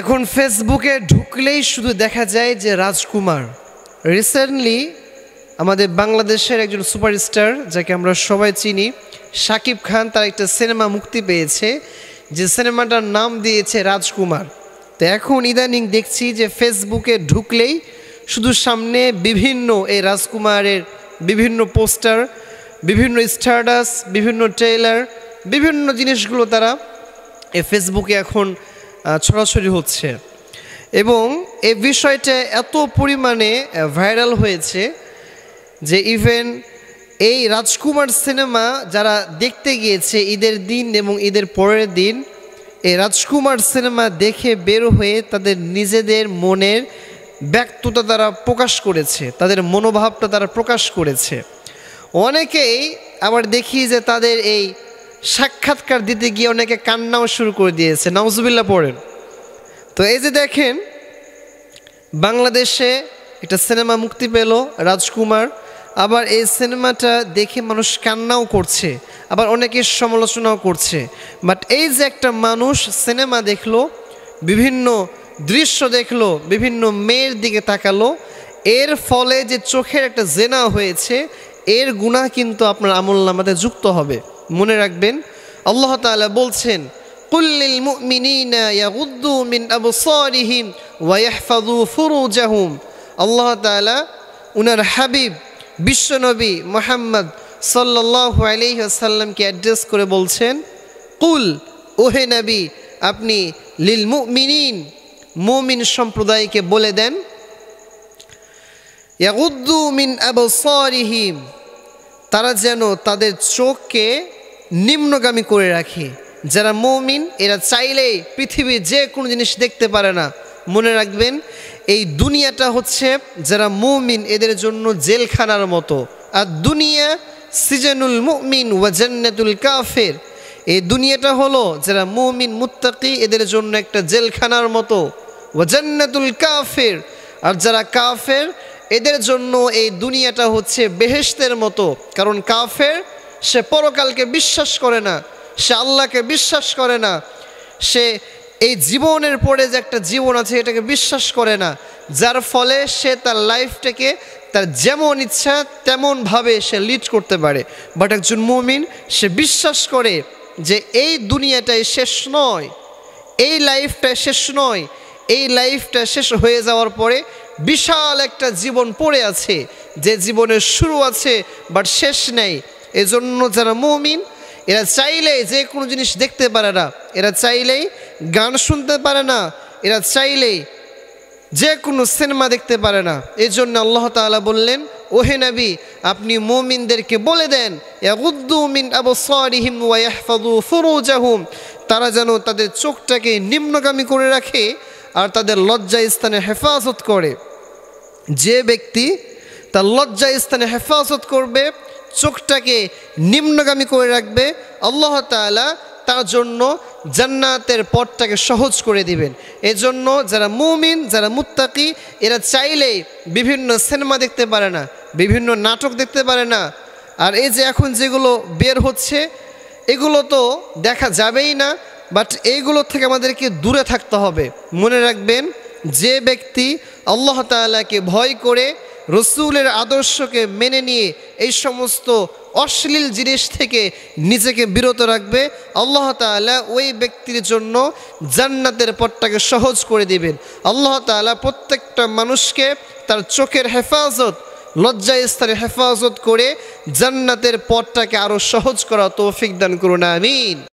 এখন ফেসবুকে ঢুকলেই শুধু দেখা যায় যে রাজকুমার। রিসেন্টলি আমাদের বাংলাদেশের একজন সুপারস্টার যাকে আমরা সবাই চিনি, শাকিব খান, তার একটা সিনেমা মুক্তি পেয়েছে, যে সিনেমাটার নাম দিয়েছে রাজকুমার। তো এখন ইদানিং দেখছি যে ফেসবুকে ঢুকলেই শুধু সামনে বিভিন্ন এই রাজকুমারের বিভিন্ন পোস্টার, বিভিন্ন স্ট্যাটাস, বিভিন্ন ট্রেলার, বিভিন্ন জিনিসগুলো তারা এই ফেসবুকে এখন ছড়াছড়ি হচ্ছে। এবং এই বিষয়টা এত পরিমাণে ভাইরাল হয়েছে যে ইভেন এই রাজকুমার সিনেমা যারা দেখতে গিয়েছে ঈদের দিন এবং ঈদের পরের দিন, এই রাজকুমার সিনেমা দেখে বের হয়ে তাদের নিজেদের মনের ব্যক্ততা তারা প্রকাশ করেছে, তাদের মনোভাবটা তারা প্রকাশ করেছে। অনেকেই আবার দেখি যে তাদের এই সাক্ষাৎকার দিতে গিয়ে অনেকে কান্নাও শুরু করে দিয়েছে, নাউজুবিল্লাহ পড়েন। তো এই যে দেখেন, বাংলাদেশে একটা সিনেমা মুক্তি পেল রাজকুমার, আবার এই সিনেমাটা দেখে মানুষ কান্নাও করছে, আবার অনেকে সমালোচনাও করছে। বাট এই যে একটা মানুষ সিনেমা দেখলো, বিভিন্ন দৃশ্য দেখলো, বিভিন্ন মেয়ের দিকে তাকালো, এর ফলে যে চোখের একটা জেনা হয়েছে, এর গুনাহ কিন্তু আপনার আমলনামাতে যুক্ত হবে। মনে রাখবেন, আল্লাহ তাআলা বলছেন, কুল্লিল মুমিনিনা ইয়াগুদ্দু মিন আবসারিহিম ওয়া ইয়াহফাযু ফুরুজাহুম। আল্লাহ তাআলা উনার হাবিব বিশ্বনবী মুহাম্মদ সাল্লাল্লাহু আলাইহি ওয়াসাল্লামকে অ্যাড্রেস করে বলছেন, কুল, ওহে নবী, আপনি লিল মুমিনিন, মুমিন সম্প্রদায়কে বলে দেন, ইয়াগুদ্দু মিন আবসারিহিম, তারা যেন তাদের চোখকে নিম্নগামী করে রাখে। যারা মুমিন এরা চাইলে পৃথিবীর যে কোনো জিনিস দেখতে পারে না। মনে রাখবেন, এই দুনিয়াটা হচ্ছে যারা মুমিন এদের জন্য জেলখানার মতো। আর দুনিয়া সিজনুল মুমিন ওয়া জান্নাতুল কাফির, এই দুনিয়াটা হলো যারা মুমিন মুত্তাকি এদের জন্য একটা জেলখানার মতো। ওয়া জান্নাতুল কাফির, আর যারা কাফের এদের জন্য এই দুনিয়াটা হচ্ছে বেহেশতের মতো। কারণ কাফের সে পরকালকে বিশ্বাস করে না, সে আল্লাহকে বিশ্বাস করে না, সে এই জীবনের পরে যে একটা জীবন আছে এটাকে বিশ্বাস করে না, যার ফলে সে তার লাইফটাকে তার যেমন ইচ্ছা তেমনভাবে সে লিড করতে পারে। বাট একজন মুমিন সে বিশ্বাস করে যে এই দুনিয়াটাই শেষ নয়, এই লাইফটা শেষ নয়, এই লাইফটা শেষ হয়ে যাওয়ার পরে বিশাল একটা জীবন পড়ে আছে, যে জীবনের শুরু আছে বাট শেষ নেই। এজন্য যারা মুমিন এরা চাইলেই যে কোনো জিনিস দেখতে পারে না, এরা চাইলেই গান শুনতে পারে না, এরা চাইলেই যে কোনো সিনেমা দেখতে পারে না। এই জন্য আল্লাহ তাআলা বললেন, ওহে নবী, আপনি মুমিনদেরকে বলে দেন, ইয়াগুদ্দু মিন আবসারিহিম ওয়া ইয়াহফাযু ফুরুজাহুম, তারা যেন তাদের চোখটাকে নিম্নগামী করে রাখে আর তাদের লজ্জা স্থানে হেফাজত করে। যে ব্যক্তি তার লজ্জা স্থানে হেফাজত করবে, চোখটাকে নিম্নগামী করে রাখবে, আল্লাহ তাআলা তার জন্য জান্নাতের পথটাকে সহজ করে দিবেন। এজন্য যারা মুমিন, যারা মুত্তাকি, এরা চাইলেই বিভিন্ন সিনেমা দেখতে পারে না, বিভিন্ন নাটক দেখতে পারে না। আর এই যে এখন যেগুলো বের হচ্ছে এগুলো তো দেখা যাবেই না, বাট এইগুলো থেকে আমাদেরকে দূরে থাকতে হবে। মনে রাখবেন, যে ব্যক্তি আল্লাহ তাআলাকে ভয় করে রসুলের আদর্শকে মেনে নিয়ে এই সমস্ত অশ্লীল জিনিস থেকে নিজেকে বিরত রাখবে, আল্লাহ তাআলা ওই ব্যক্তির জন্য জান্নাতের পথটাকে সহজ করে দিবেন। আল্লাহ তাআলা প্রত্যেকটা মানুষকে তার চোখের হেফাজত, লজ্জা স্থানে হেফাজত করে জান্নাতের পথটাকে আরও সহজ করা তৌফিক দান করুন, আমিন।